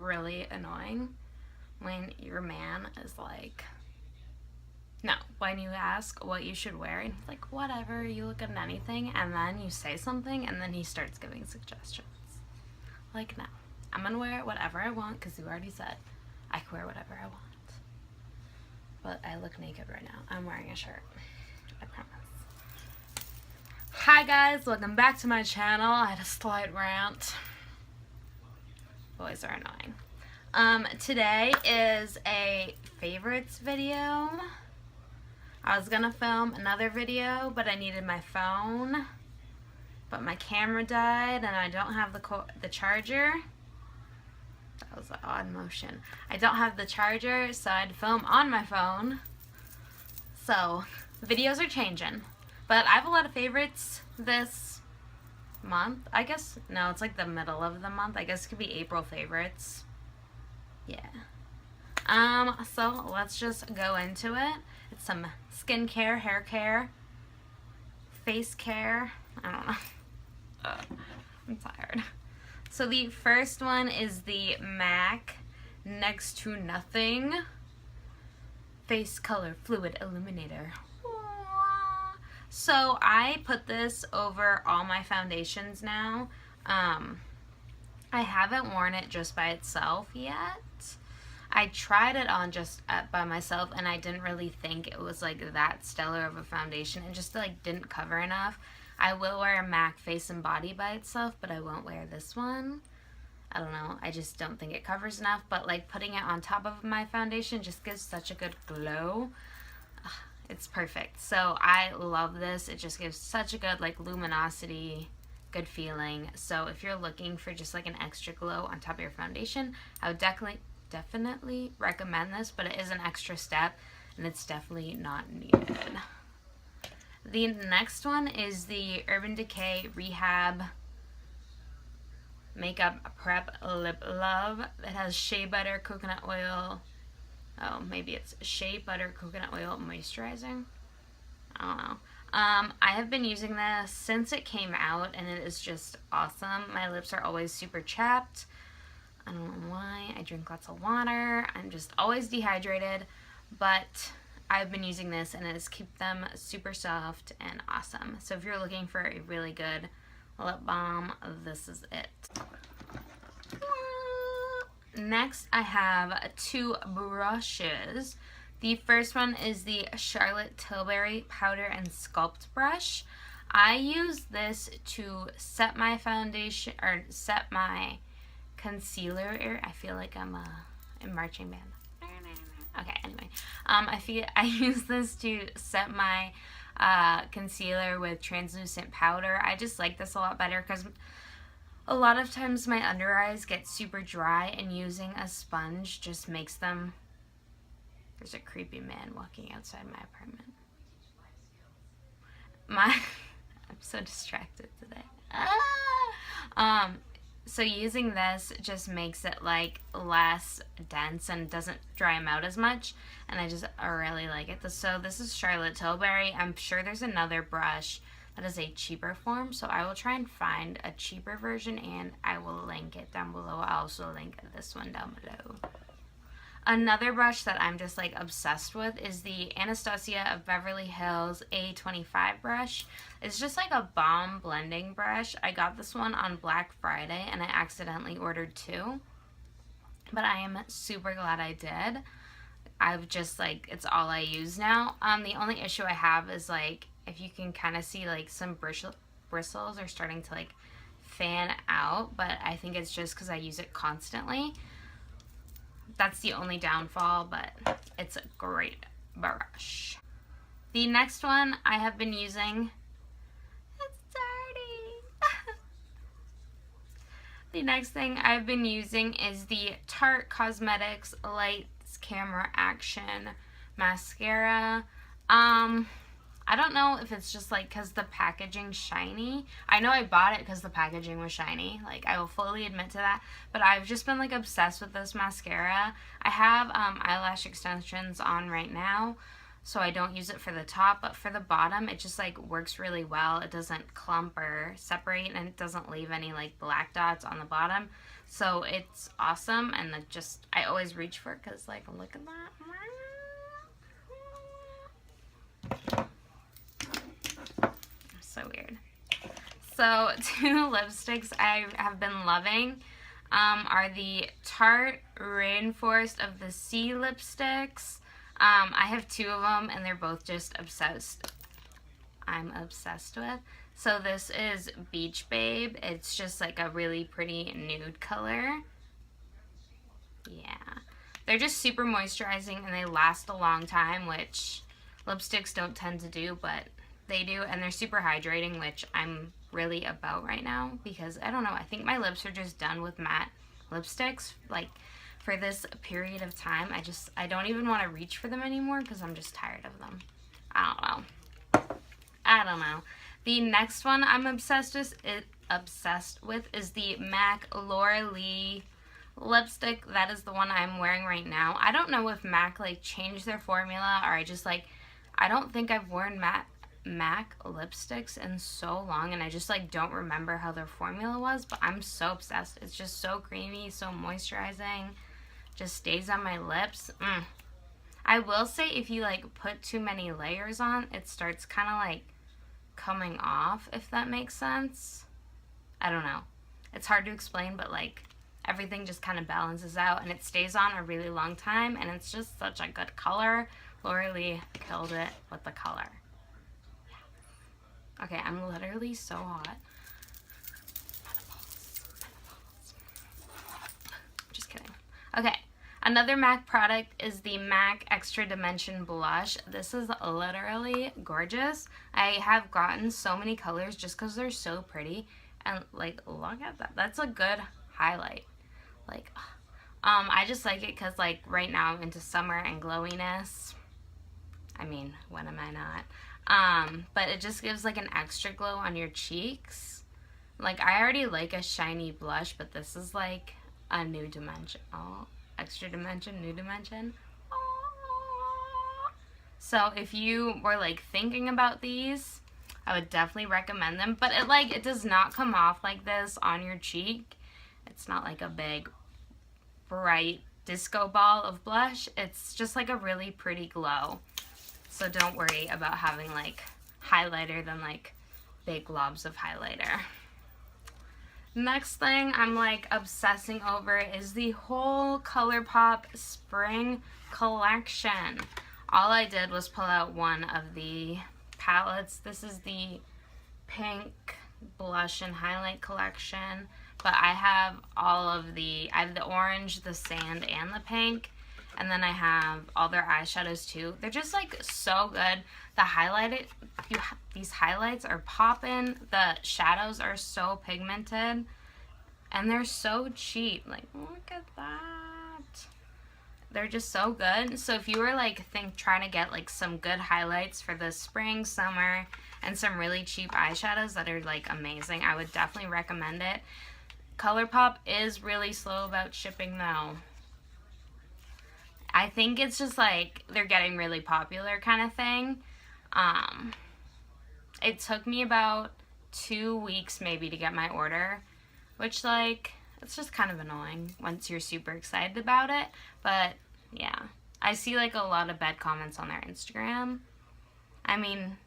really annoying when your man is like, no, when you ask what you should wear, and he's like, whatever, you look good in anything, and then you say something, and then he starts giving suggestions. Like, no, I'm gonna wear whatever I want, because you already said I can wear whatever I want. But I look naked right now. I'm wearing a shirt. I promise. Hi guys, welcome back to my channel. I had a slight rant. Boys are annoying. Today is a favorites video. I was gonna film another video, but I needed my phone. But my camera died and I don't have the charger. That was an odd motion. I don't have the charger, so I had to film on my phone. So, videos are changing. But I have a lot of favorites this month. I guess, no, it's like the middle of the month. I guess it could be April favorites. Yeah. So let's just go into it. It's some skincare, hair care, face care. I don't know. I'm tired. So the first one is the MAC Next to Nothing Face Color Fluid Illuminator. So I put this over all my foundations now. I haven't worn it just by itself yet. I tried it on just by myself and I didn't really think it was like that stellar of a foundation. It just like didn't cover enough. I will wear a MAC Face and Body by itself, but I won't wear this one. I don't know. I just don't think it covers enough, but like putting it on top of my foundation just gives such a good glow. It's perfect. So I love this. It just gives such a good like luminosity, good feeling. So if you're looking for just like an extra glow on top of your foundation, I would definitely recommend this, but it is an extra step and it's definitely not needed. The next one is the Urban Decay Rehab Makeup Prep Lip Love. It has shea butter, coconut oil. Oh, maybe it's shea butter, coconut oil moisturizing. I don't know. I have been using this since it came out and it is just awesome. My lips are always super chapped. I don't know why. I drink lots of water. I'm just always dehydrated, but I've been using this and it has kept them super soft and awesome. So if you're looking for a really good lip balm, this is it. Next, I have two brushes. The first one is the Charlotte Tilbury Powder and Sculpt Brush. I use this to set my foundation, or set my concealer. I feel like I'm in marching band. Okay, anyway. I use this to set my concealer with translucent powder. I just like this a lot better because a lot of times my under eyes get super dry and using a sponge just makes them... There's a creepy man walking outside my apartment. I'm so distracted today. So using this just makes it like less dense and doesn't dry them out as much, and I really like it. So this is Charlotte Tilbury. I'm sure there's another brush that is a cheaper form, so I will try and find a cheaper version and I will link it down below. I'll also link this one down below. Another brush that I'm just like obsessed with is the Anastasia of Beverly Hills A25 brush. It's just like a bomb blending brush. I got this one on Black Friday and I accidentally ordered two, but I am super glad I did. I've just like, it's all I use now. The only issue I have is like, if you can kind of see like some bristles are starting to like fan out, but I think it's just because I use it constantly. That's the only downfall, but it's a great brush. The next one I have been using, it's dirty. The next thing I've been using is the Tarte Cosmetics Lights Camera Action Mascara. I don't know if it's just like because the packaging's shiny. I know I bought it because the packaging was shiny. Like, I will fully admit to that. But I've just been like obsessed with this mascara. I have eyelash extensions on right now. so I don't use it for the top, but for the bottom, it just like works really well. It doesn't clump or separate, and it doesn't leave any like black dots on the bottom. So it's awesome, and I always reach for it because like, look at that. So weird. So 2 lipsticks I have been loving are the Tarte Rainforest of the Sea lipsticks. I have 2 of them, and they're both just I'm obsessed with. So this is Beach Babe. It's just like a really pretty nude color. Yeah. They're just super moisturizing, and they last a long time, which lipsticks don't tend to do, but they do. And they're super hydrating, which I'm really about right now, because I don't know, I think my lips are just done with matte lipsticks. Like, for this period of time, I don't even want to reach for them anymore because I'm just tired of them. I don't know. The next one I'm obsessed with is the MAC Laura Lee lipstick. That is the one I'm wearing right now. I don't know if MAC like changed their formula, or I don't think I've worn MAC lipsticks in so long, and I just like don't remember how their formula was, but I'm so obsessed. It's just so creamy, so moisturizing, just stays on my lips. I will say, if you like put too many layers on, it starts kind of like coming off, if that makes sense. I don't know. It's hard to explain, but like everything just kind of balances out, and it stays on a really long time, and it's just such a good color. Laura Lee killed it with the color. Okay, I'm literally so hot. Just kidding. Okay, another MAC product is the MAC Extra Dimension Blush. This is literally gorgeous. I have gotten so many colors just because they're so pretty. And like, look at that. That's a good highlight. Like, I just like it because like right now I'm into summer and glowiness. I mean, when am I not? But it just gives like an extra glow on your cheeks. Like, I already like a shiny blush, but this is like a new dimension. Oh, extra dimension, new dimension. Oh. So if you were like thinking about these, I would definitely recommend them. But it does not come off like this on your cheek. It's not like a big bright disco ball of blush. It's just like a really pretty glow. So don't worry about having like highlighter than like big globs of highlighter. Next thing I'm like obsessing over is the whole ColourPop spring collection. All I did was pull out one of the palettes. This is the pink blush and highlight collection, but I have I have the orange, the sand, and the pink. And then I have all their eyeshadows too. They're just like so good. These highlights are popping. The shadows are so pigmented. And they're so cheap. Like, look at that. They're just so good. So if you were like trying to get like some good highlights for the spring, summer, and some really cheap eyeshadows that are like amazing, I would definitely recommend it. ColourPop is really slow about shipping though. I think it's just like they're getting really popular kind of thing. It took me about 2 weeks maybe to get my order, which like, it's just kind of annoying once you're super excited about it. But yeah, I see like a lot of bad comments on their Instagram. I mean,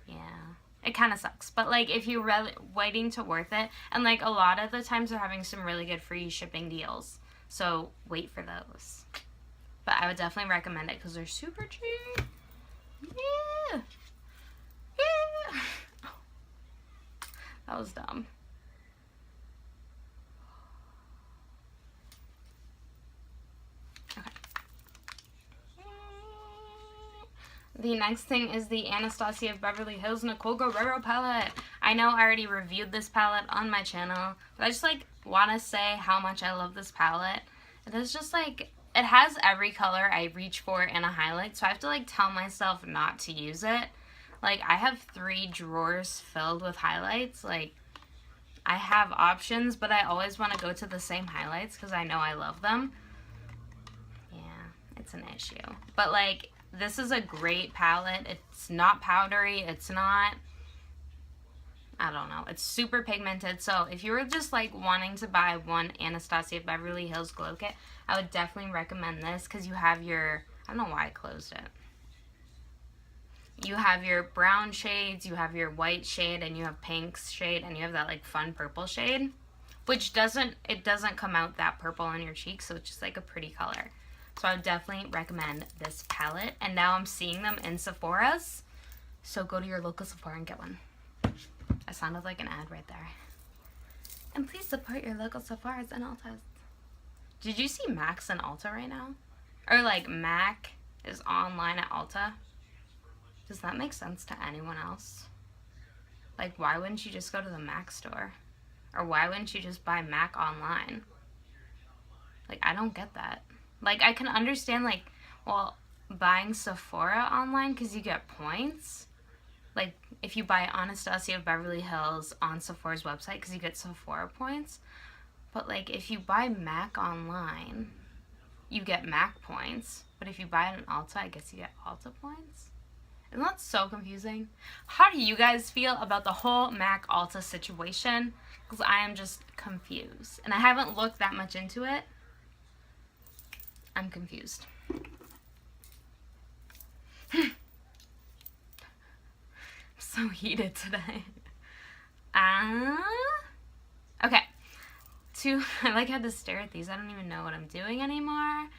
yeah, it kind of sucks. But like, if you're really waiting to worth it, and like a lot of the times they're having some really good free shipping deals. So wait for those. But I would definitely recommend it because they're super cheap. Yeah. Yeah. Oh. That was dumb. Okay. The next thing is the Anastasia of Beverly Hills Nicole Guerrero palette. I know I already reviewed this palette on my channel, but I just like want to say how much I love this palette. It is just like, it has every color I reach for in a highlight, so I have to like tell myself not to use it. Like, I have 3 drawers filled with highlights. Like, I have options, but I always want to go to the same highlights because I know I love them. Yeah, it's an issue. But like, This is a great palette. It's not powdery. It's not, I don't know. It's super pigmented. So if you were just like wanting to buy one Anastasia Beverly Hills Glow Kit, I would definitely recommend this because you have your, I don't know why I closed it. You have your brown shades, you have your white shade, and you have pink shade, and you have that like fun purple shade, which doesn't come out that purple on your cheeks, so it's just like a pretty color. So I would definitely recommend this palette. And now I'm seeing them in Sephora's, so go to your local Sephora and get one. I sounded like an ad right there. And please support your local Sephora's and Ulta's. Did you see Mac's in Ulta right now? Or like Mac is online at Ulta? Does that make sense to anyone else? Like, why wouldn't you just go to the Mac store? Or why wouldn't you just buy Mac online? Like, I don't get that. Like, I can understand, like, well, buying Sephora online because you get points. Like, if you buy Anastasia Beverly Hills on Sephora's website because you get Sephora points. But, like, if you buy Mac online, you get Mac points. But if you buy it in Ulta, I guess you get Ulta points. Isn't that so confusing? How do you guys feel about the whole Mac Ulta situation? Because I am just confused. And I haven't looked that much into it. I'm confused. I'm so heated today. Okay. I like had to stare at these. I don't even know what I'm doing anymore.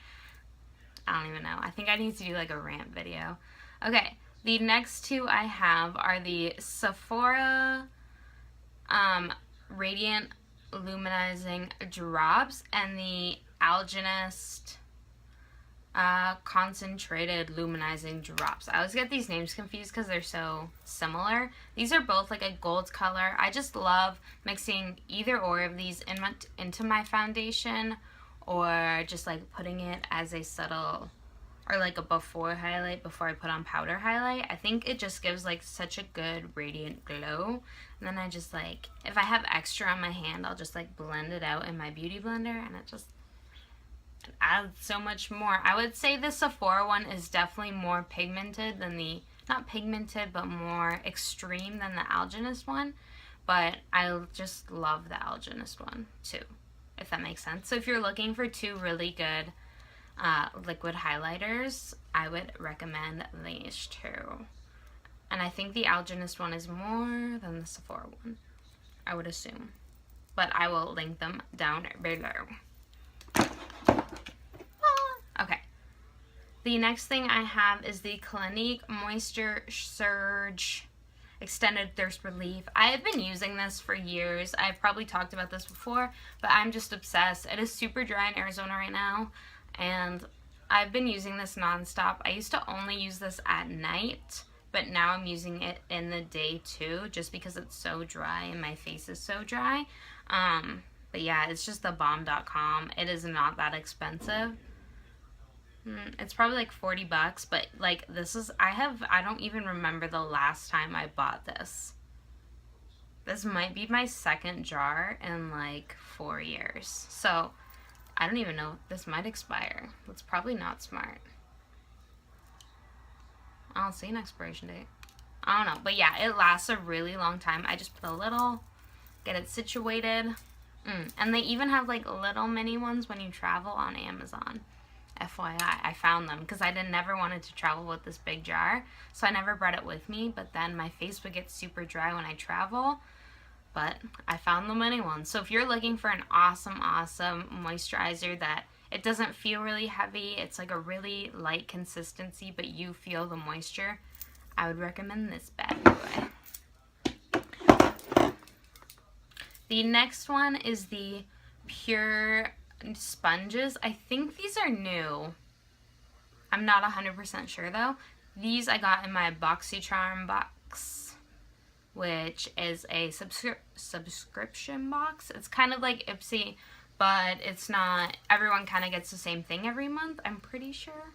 I don't even know. I think I need to do like a rant video. Okay. The next two I have are the Sephora Radiant Luminizing Drops and the Algenist Concentrated Luminizing Drops. I always get these names confused because they're so similar. These are both like a gold color. I just love mixing either or of these into my foundation, or just like putting it as a subtle, or like a before highlight before I put on powder highlight. I think it just gives like such a good radiant glow. And then I just like, if I have extra on my hand, I'll just like blend it out in my beauty blender, and it just adds so much more. I would say the Sephora one is definitely more pigmented than the, not pigmented, but more extreme than the Algenist one. But I just love the Algenist one too, if that makes sense. So if you're looking for two really good liquid highlighters, I would recommend these two. And I think the Algenist one is more than the Sephora one, I would assume. But I will link them down below. Okay. The next thing I have is the Clinique Moisture Surge Extended Thirst Relief. I have been using this for years. I've probably talked about this before, but I'm just obsessed. It is super dry in Arizona right now, and I've been using this nonstop. I used to only use this at night, but now I'm using it in the day too, just because it's so dry and my face is so dry. But yeah, it's just the bomb.com. It is not that expensive. It's probably like 40 bucks, but like this is, I don't even remember the last time I bought this. This might be my second jar in like 4 years. So I don't even know, this might expire. That's probably not smart. I don't see an expiration date. I don't know, but yeah, it lasts a really long time. I just put a little, get it situated. And they even have like little mini ones when you travel on Amazon. FYI, I found them because I never wanted to travel with this big jar, so I never brought it with me, but then my face would get super dry when I travel, but I found the mini ones. So if you're looking for an awesome moisturizer that it doesn't feel really heavy, it's like a really light consistency, but you feel the moisture, I would recommend this bad boy. The next one is the Pure Sponges. I think these are new. I'm not 100% sure though. These I got in my BoxyCharm box, which is a subscription box. It's kind of like Ipsy, but it's not, everyone kind of gets the same thing every month, I'm pretty sure.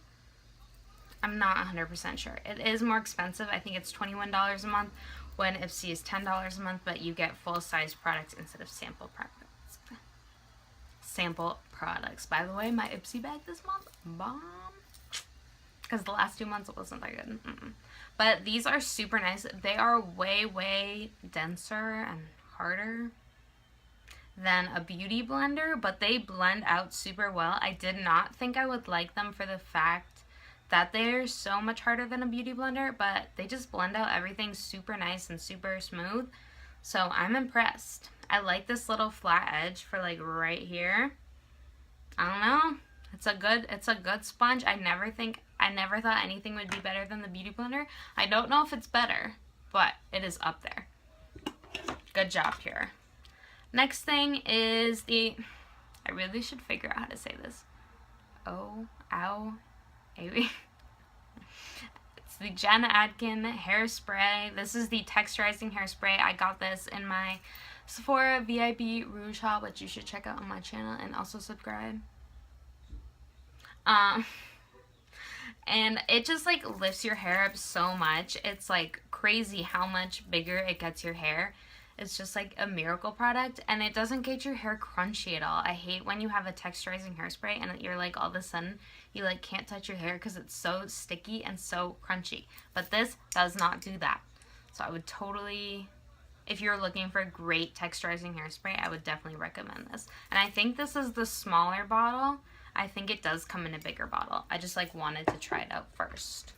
I'm not 100% sure. It is more expensive. I think it's $21 a month when Ipsy is $10 a month, but you get full-size products instead of sample products. By the way, my Ipsy bag this month, bomb. because the last 2 months it wasn't that good. But these are super nice. They are way, way denser and harder than a beauty blender, but they blend out super well. I did not think I would like them for the fact that they're so much harder than a beauty blender, but they just blend out everything super nice and super smooth. So I'm impressed. I like this little flat edge for like right here. I don't know. It's a good sponge. I never thought anything would be better than the beauty blender. I don't know if it's better, but it is up there. Good job, Pure. Next thing is I really should figure out how to say this. It's the Jen Atkin hairspray. This is the texturizing hairspray. I got this in my Sephora VIP Rouge haul, which you should check out on my channel and also subscribe. And it just like lifts your hair up so much. It's like crazy how much bigger it gets your hair. It's just like a miracle product, and it doesn't get your hair crunchy at all. I hate when you have a texturizing hairspray and you're like all of a sudden you like can't touch your hair because it's so sticky and so crunchy. But this does not do that. So I would totally, if you're looking for a great texturizing hairspray, I would definitely recommend this. And I think this is the smaller bottle. I think it does come in a bigger bottle. I just like wanted to try it out first.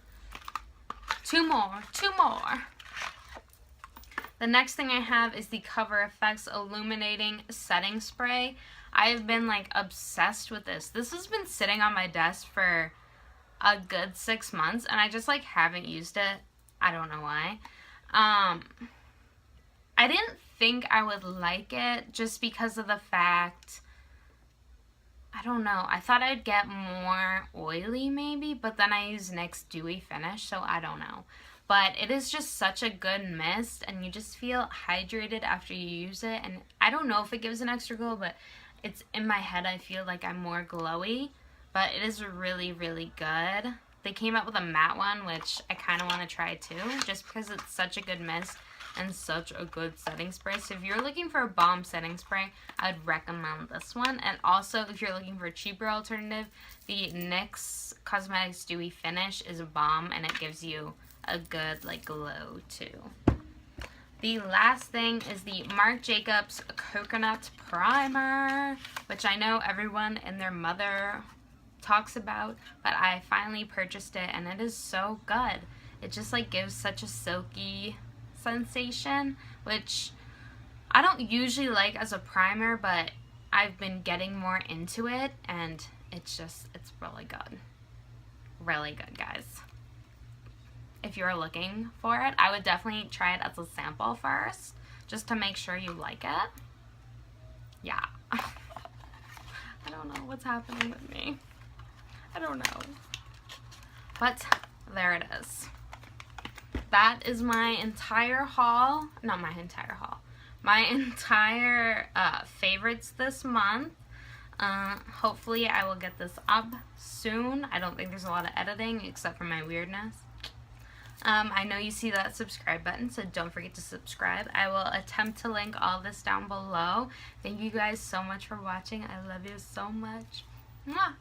Two more. The next thing I have is the Cover FX Illuminating Setting Spray. I've been like obsessed with this. This has been sitting on my desk for a good 6 months and I just like haven't used it. I don't know why. I didn't think I would like it just because of the fact, I don't know. I thought I'd get more oily maybe, but then I use NYX Dewy Finish, so I don't know. But it is just such a good mist, and you just feel hydrated after you use it. And I don't know if it gives an extra glow, but it's in my head I feel like I'm more glowy. But it is really, really good. They came out with a matte one, which I kind of want to try too, just because it's such a good mist and such a good setting spray. So if you're looking for a bomb setting spray, I'd recommend this one. And also, if you're looking for a cheaper alternative, the NYX Cosmetics Dewy Finish is a bomb, and it gives you a good like glow too. The last thing is the Marc Jacobs Coconut Primer, which I know everyone and their mother talks about, but I finally purchased it and it is so good. It just like gives such a silky sensation, which I don't usually like as a primer, but I've been getting more into it and it's really good. Really good, guys. If you're looking for it, I would definitely try it as a sample first, just to make sure you like it. Yeah. I don't know what's happening with me. I don't know. But there it is. That is my entire haul. Not my entire haul. My entire favorites this month. Hopefully I will get this up soon. I don't think there's a lot of editing except for my weirdness. I know you see that subscribe button, so don't forget to subscribe. I will attempt to link all this down below. Thank you guys so much for watching. I love you so much. Mwah!